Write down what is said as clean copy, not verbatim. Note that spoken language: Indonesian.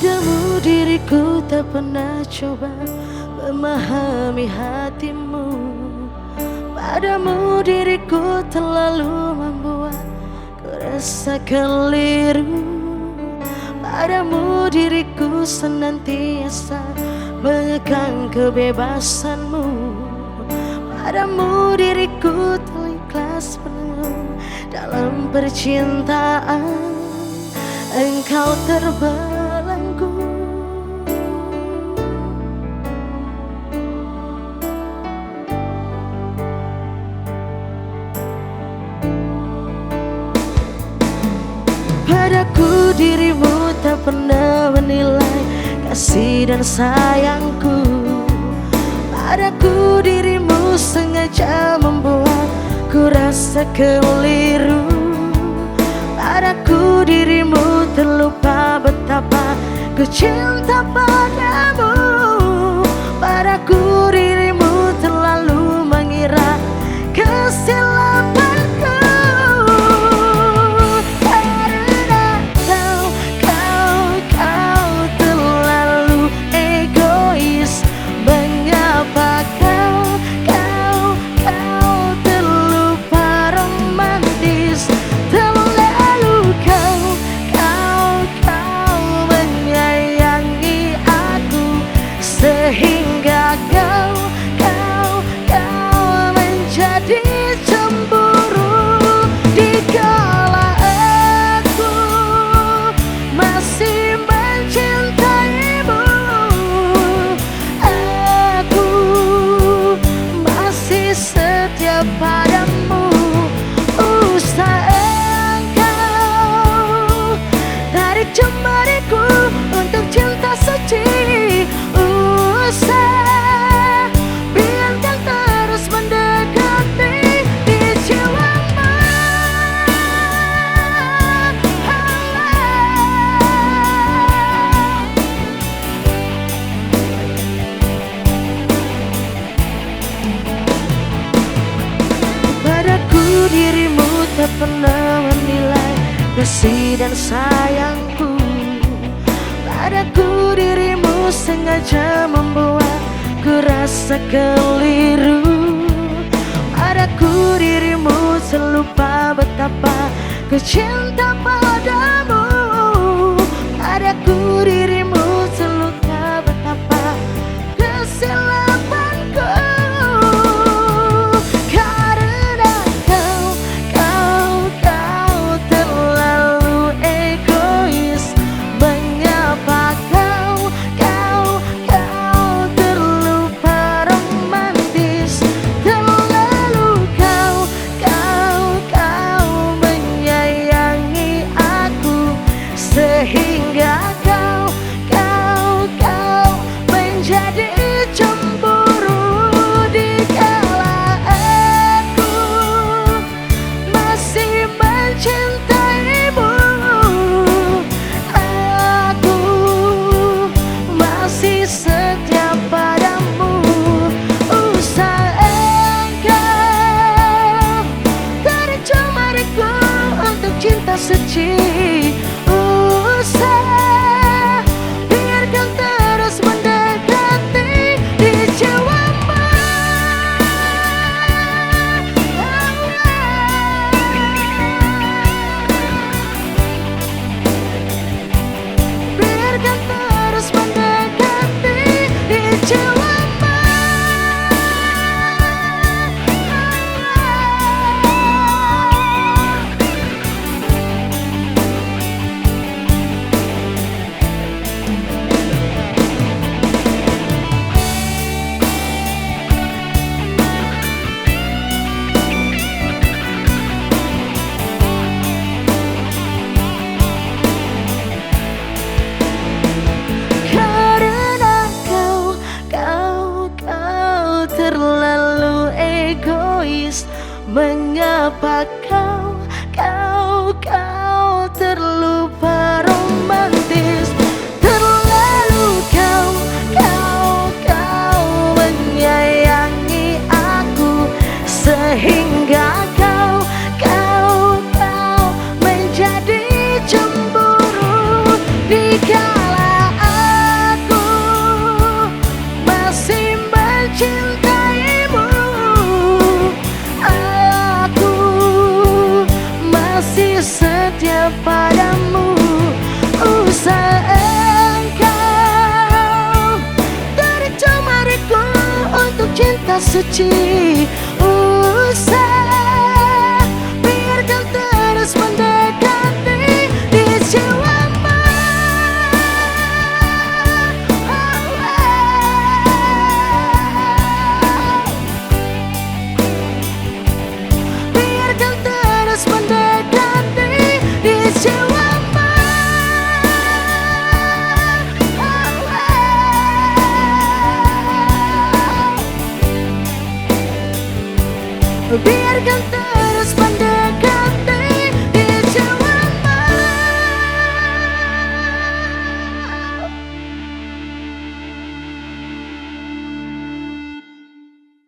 Padamu diriku tak pernah coba memahami hatimu. Padamu diriku terlalu membuat ku rasa keliru. Padamu diriku senantiasa mengekang kebebasanmu. Padamu diriku terikhlas penuh dalam percintaan. Engkau terbelenggu. Padaku dirimu tak pernah menilai kasih dan sayangku. Padaku dirimu sengaja membuat ku rasa keliru. Padaku dirimu terlupa betapa ku cinta padamu. Padaku dirimu terlalu mengira kesilapanku. Karena kau terlalu egois. Mengapa kau terlupa romantis. Terlalu kau menyayangi aku. Sehingga kau menjadi cemburu. Dikala aku masih mencintaimu, aku masih setia padamu. Usah engkau tarik jemariku untuk cinta suci. Usah biarkan terus mendekati di jiwamu. Padaku dirimu tak pernah menilai kasih dan sayangku. Padaku dirimu sengaja membuat ku rasa keliru. Padaku dirimu terlupa betapa ku cinta padamu. Padaku dirimu terluka betapa kesilapanku. Karena kau terlalu egois. Mengapa kau terlupa romantis. Terlalu kau menyayangi aku. Sehingga kau menjadi cemburu. Dikala aku masih mencintaimu, aku masih setia padamu. Usah engkau tarik jemariku untuk cinta suci. Usah biarkan terus mendekati di jiwamu. Biarkan terus mendekati di jiwamu. Karena kau terlalu egois. Mengapa kau terlupa romantis. Terlalu kau menyayangi aku. Sehingga kau menjadi cemburu. Dikala setia padamu. Usai engkau dari cemariku untuk cinta suci. Usai biarkan terus mendengar